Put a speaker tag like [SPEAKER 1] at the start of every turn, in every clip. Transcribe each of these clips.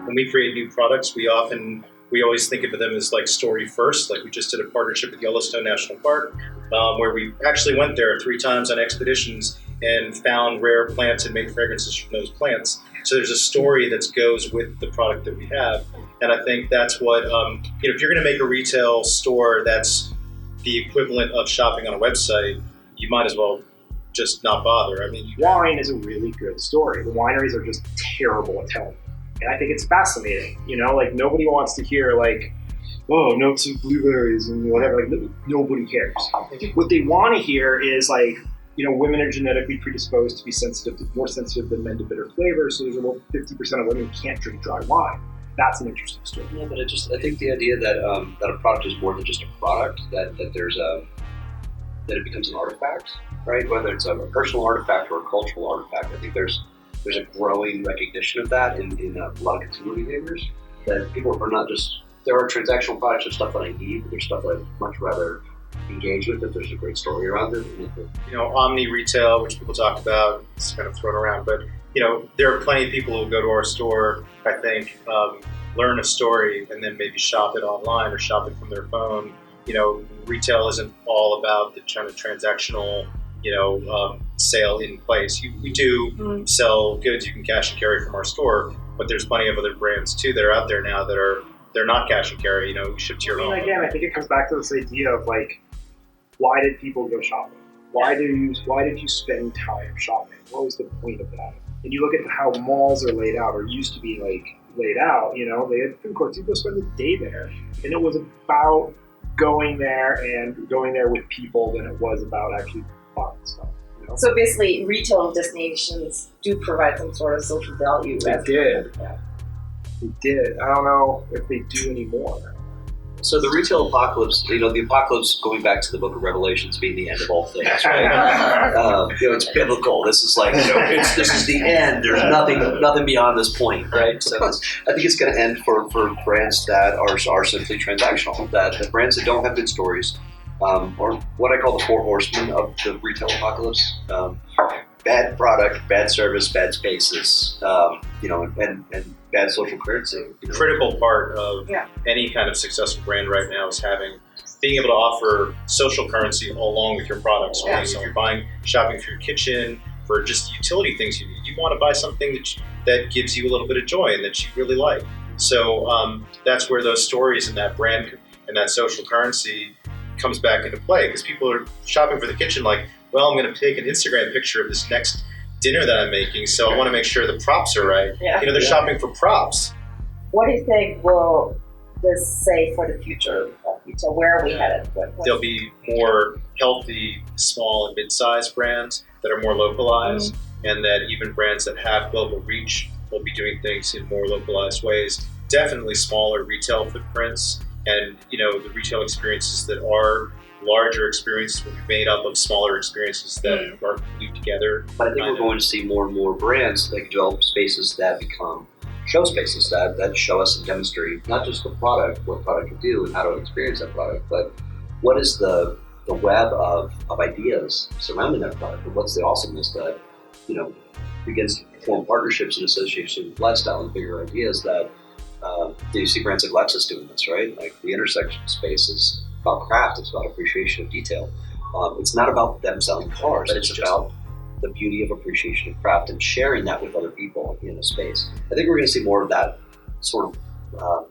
[SPEAKER 1] when we create new products, we always think of them as like story first. Like we just did a partnership with Yellowstone National Park, where we actually went there 3 times on expeditions and found rare plants and made fragrances from those plants. So there's a story that goes with the product that we have. And I think that's what, if you're going to make a retail store that's the equivalent of shopping on a website, you might as well just not bother. I mean,
[SPEAKER 2] wine is a really good story. The wineries are just terrible at telling it. And I think it's fascinating. Like nobody wants to hear like, oh, notes of blueberries and whatever. Like nobody cares. What they want to hear is like, women are genetically predisposed to be more sensitive than men to bitter flavors. So there's about 50% of women who can't drink dry wine. That's an interesting story.
[SPEAKER 3] Yeah, but I think the idea that that a product is more than just a product, that it becomes an artifact, right? Whether it's a personal artifact or a cultural artifact, I think there's a growing recognition of that in a lot of consumer behaviors. That people are not just, there are transactional products or stuff that I need, but there's stuff that I'd much rather engage with if there's a great story around it.
[SPEAKER 1] Omni Retail, which people talk about, it's kind of thrown around, but there are plenty of people who go to our store, I think, learn a story and then maybe shop it online or shop it from their phone. Retail isn't all about the kind of transactional, sale in place. We do sell goods you can cash and carry from our store, but there's plenty of other brands too that are out there now that they're not cash and carry. We ship to your home.
[SPEAKER 2] Again, I think it comes back to this idea of like, why did people go shopping? Why did you spend time shopping? What was the point of that? And you look at how malls are laid out, or used to be like laid out. They had food courts. You go spend a day there, and it was about going there with people than it was about actually buying stuff.
[SPEAKER 4] So basically, retail destinations do provide some sort of social value.
[SPEAKER 2] They did. Yeah. They did. I don't know if they do anymore.
[SPEAKER 3] So the retail apocalypse, the apocalypse, going back to the book of Revelations being the end of all things, right? It's biblical. This is like, this is the end. There's nothing beyond this point, right? So I think it's going to end for brands that are simply transactional, that brands that don't have good stories, or what I call the 4 horsemen of the retail apocalypse. Bad product, bad service, bad spaces, and bad social currency.
[SPEAKER 1] The critical part of any kind of successful brand right now is being able to offer social currency along with your products. Right? So if you're shopping for your kitchen, for just utility things you need, you want to buy something that gives you a little bit of joy and that you really like. So that's where those stories and that brand and that social currency comes back into play, because people are shopping for the kitchen like, well, I'm going to take an Instagram picture of this next dinner that I'm making, so I want to make sure the props are right. Yeah. They're shopping for props.
[SPEAKER 4] What do you think will this say for the future of retail? Where are we headed?
[SPEAKER 1] There'll be more healthy, small and mid-sized brands that are more localized, and that even brands that have global reach will be doing things in more localized ways. Definitely smaller retail footprints, and the retail experiences that are larger experiences will be made up of smaller experiences that are glued together.
[SPEAKER 3] But I think we're going to see more and more brands that develop spaces that become show spaces that show us and demonstrate not just the product, what product can do and how to experience that product, but what is the web of ideas surrounding that product, and what's the awesomeness that begins to form partnerships and association with lifestyle and bigger ideas that you see brands like Lexus doing this, right? Like the intersection space is about craft, it's about appreciation of detail. It's not about them selling cars, it's about the beauty of appreciation of craft and sharing that with other people in a space. I think we're going to see more of that sort of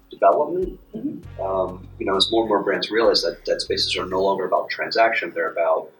[SPEAKER 3] development. As more and more brands realize that spaces are no longer about transaction, they're about